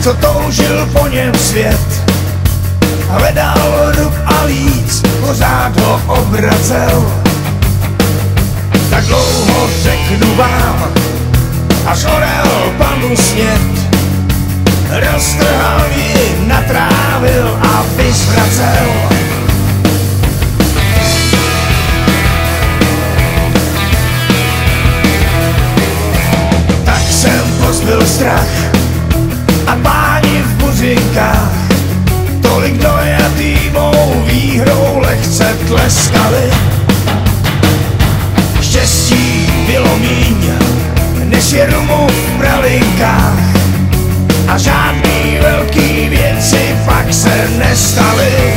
co toužil po něm svět. Hledal rub a líc, pořád ho obracel. Tak dlouho řeknu vám, až orel panu snět. Roztrhal ji, natrávil a vyzvracel. Tak jsem pozbyl strach a páni v buřinkách tolik dojatý mou výhrou lehce tleskali. Štěstí bylo míň, než je rumu v pralinkách a žádný velký věci pak se nestaly.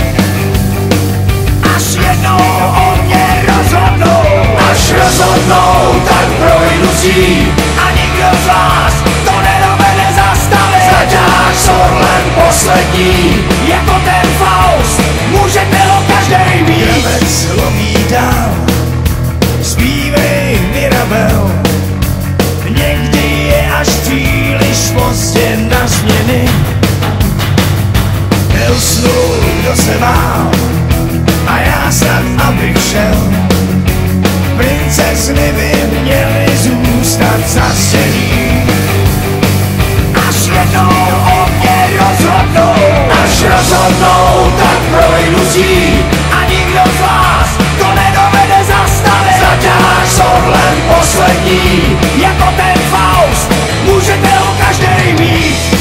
Až jednou o mě rozhodnou, až rozhodnou, tak projdu si a nikdo z vás to nedovede zastavit. Zaťáž s orlem poslední, jako ten Faust, můžete ho každej mít. Grabec loví dál, zpívej Mirabel, někdy je až příliš pozdě na změny. Neusnul, kdo se bál, a já snad abych šel. Princezny by měly zůstat zastěný. Až jednou o mě rozhodnou, až rozhodnou, tak projdu si a nikdo z vás to nedovede zastavit. Zaťáž s orlem poslední, jako ten Faust, můžete ho každej mít.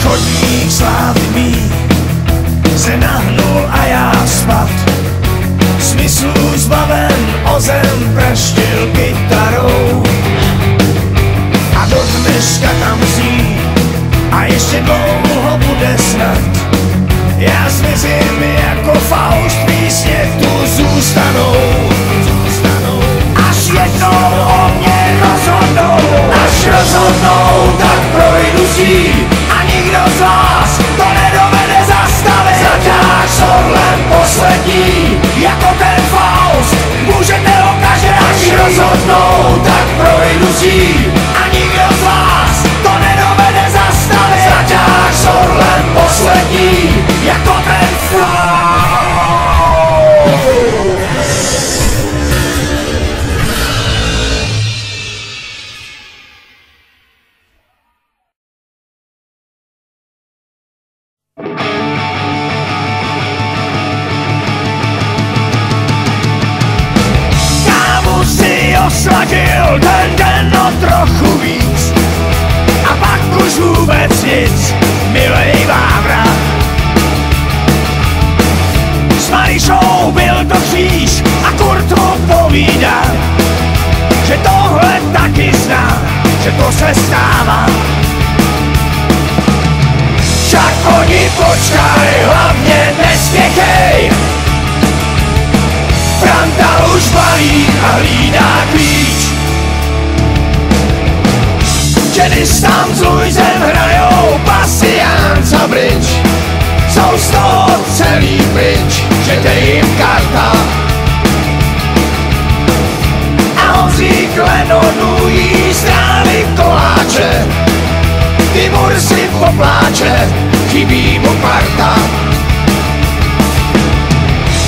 Chodník slávy mý se nahnul a já spad. Smyslu zbaven o zem praštil kytarou. A do dneška tam zní a ještě dlouho bude snad. Já zmizím jako Faust, písně tu zůstanou. Až jednou o mě rozhodnou, až rozhodnou, tak projdu si a nikdo z vás to nedovede zastavit. Zaťáž s orlem poslední, jako ten Faust, můžete ho každý. Až rozhodnou, tak projdu si a nikdo z vás to nedovede zastavit. Zaťáž s orlem poslední, jako ten Faust. Osladil ten den o trochu víc a pak už vůbec nic, milej Vávra. S Marišou byl to kříž a Kurt mu povídá, že tohle taky zná, že to se stává. Však oni počkaj, hlavně nespěchej. Franta už balí a hlídá klíč. Jennys tam s Louisem hrajou pasiánc a bridge. Jsou z toho celý pryč, že dej jim karta. A Honzík Lenonu jí strávy koláče. Timur si popláče, chybí mu parta.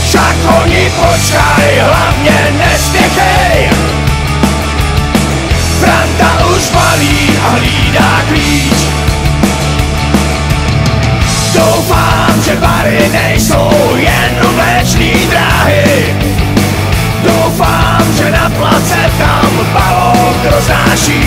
Však oni počkaj, hlavně nespěchej. Franta už balí a hlídá klíč. Doufám, že bary nejsou jen vlečný dráhy. Doufám, že na place tam balón roznáší.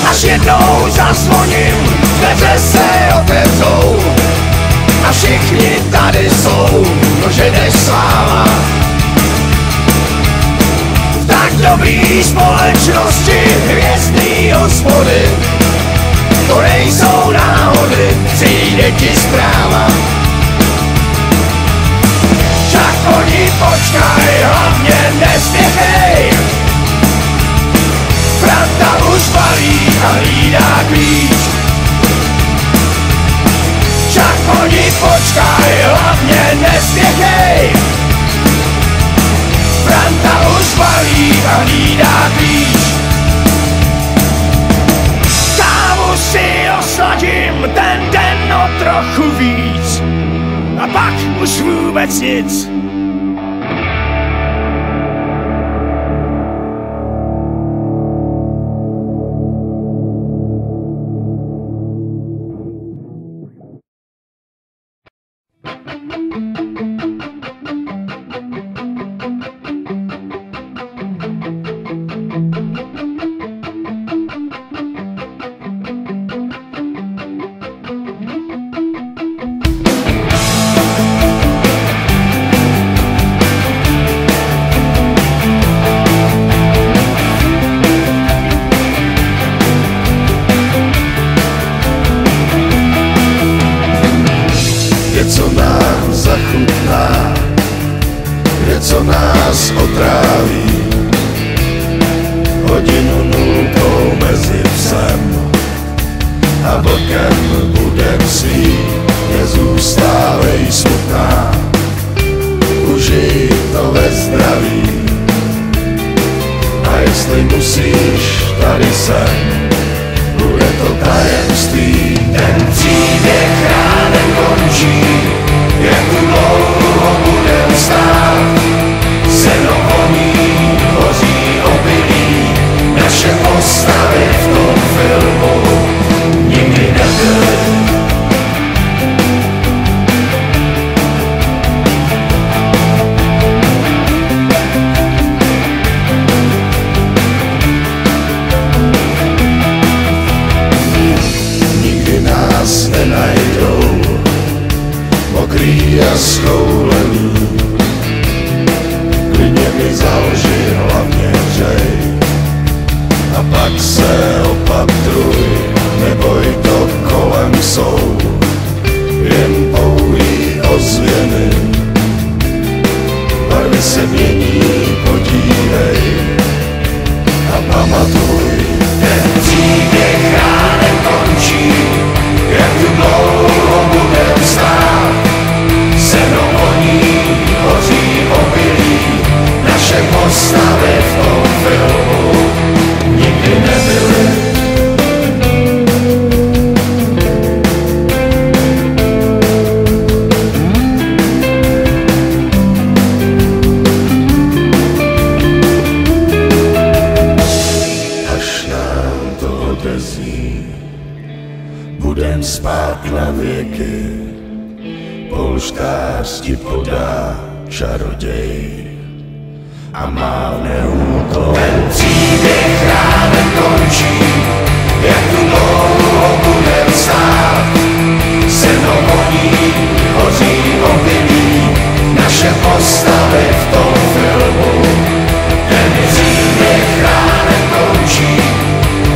Až jednou zazvoním, dveře se otevřou a všichni tady jsou, že jdeš sláva. V tak dobrý společnosti hvězdný hospody to nejsou náhody, přijde ti zpráva. Však oni počkaj, hlavně nespěchej. Franta už balí a hlídá klíč. Však oni počkaj, hlavně nespěchej. Franta už balí a hlídá klíč. Kávu si osladím ten den o trochu víc. A pak už vůbec nic. Co nám zachutná, něco nás otráví. Hodinu nulkou mezi psem a vlkem budem svít. Nezůstávej smutná, užij to ve zdraví. A jestli musíš, tady jsem, bude to tajemství. Ten příběh ránem končí, jak tu dlouho budem stát. Seno voní, hoří obilí, naše postavy v tom filmu nikdy nebyly. Nenajdou mokrý a schoulený. Klidně mi založi hlavně hřej a pak se opatruj, neboj, to kolem jsou jen pouhý ozvěny. Barvy se mění, podívej a pamatuj. Ten příběh ránem končí, jak tu dlouho budem stát. Seno voní, hoří obilí, naše postavy v tom filmu nikdy nebyly. Až nám to odezní, budem spát na věky, polštář ti podá čaroděj a mávne úkol. Ten příběh ránem končí, jak tu dlouho budem stát. Seno voní, hoří obilí, naše postavy v tom filmu. Ten příběh ránem končí,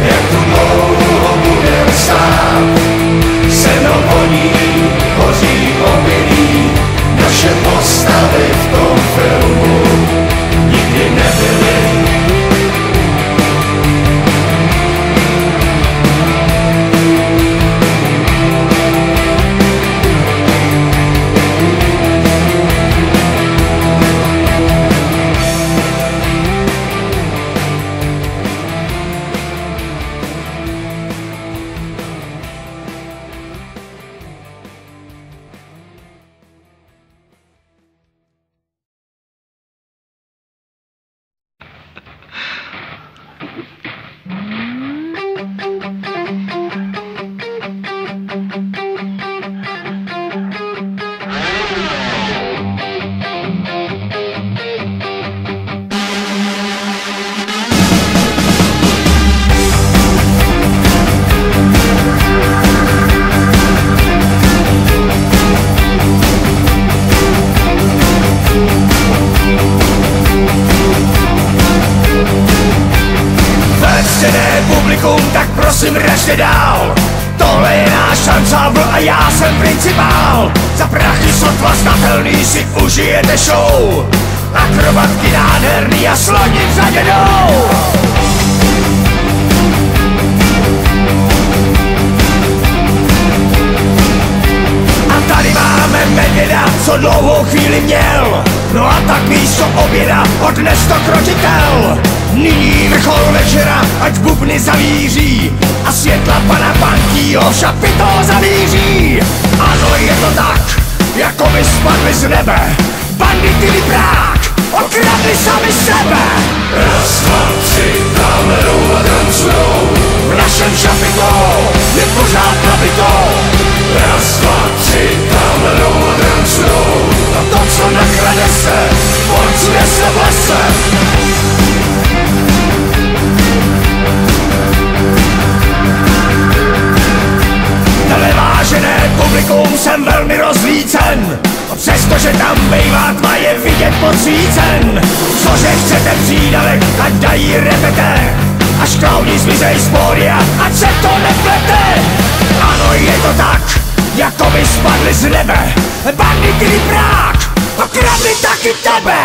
jak tu dlouho budem stát. Seno voní, hoří obilí, naše postavy v tom filmu nikdy nebyly. žijete show, akrobatky nádherný a sloni v řadě jdou. A tady máme medvěda, co dlouhou chvíli měl, no a tak místo oběda odnes to krotitel. Nyní vrchol večera, ať bubny zavíří a světla pana Pankýho šapito zavíří. Ano, je to tak, jako by spadli z nebe bandity vyprák, okradli sami sebe. Raz, dva, tři, tamhle jdou a tancujou. V našem šapito je pořád nabito. Raz, dva, tři, tamhle jdou a tancujou. A to, co nakrade se, porcuje se v lese. Nevážené publikum, jsem velmi rozlícen, přestože tam bejvá tma je vidět podsvícen. Cože chcete přídavek, ať dají repete, až klauni zmizej z pódia, ať se to neplete. Ano, je to tak, jako by spadli z nebe bandity vyprák, okradli taky tebe.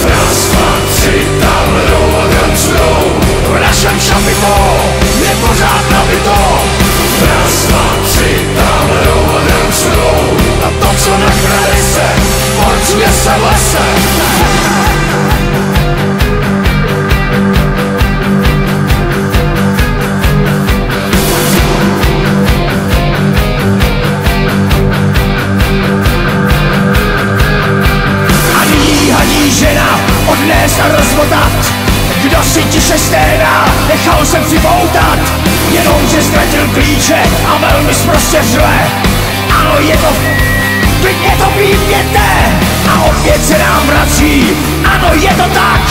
Raz, dva, tři, tamhle jdou a tancujou. V našem šapito je pořád nabito. Raz, dva, tři, tamhle jdou a tancujou. A to, co nakrade se, porcuje se v lese. A nyní hadí žena odnést a rozmotat. Kdo si tiše stédá, nechal se připoutat, jenomže ztratil klíče a velmi sprostě řve. Ano, je to, klidně to výměte a opět se nám vrací. Ano, je to tak,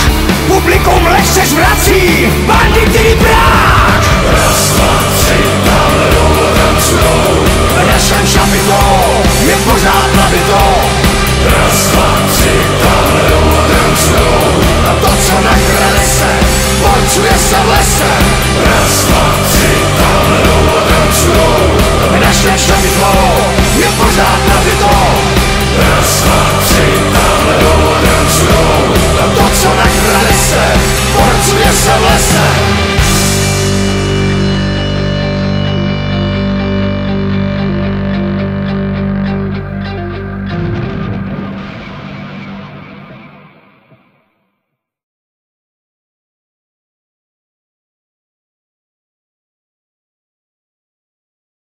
publikum lehce zvrací bandity vyprák. Raz, dva, tři, tamhle jdou a tancujou. V našem šapito je pořád nabito.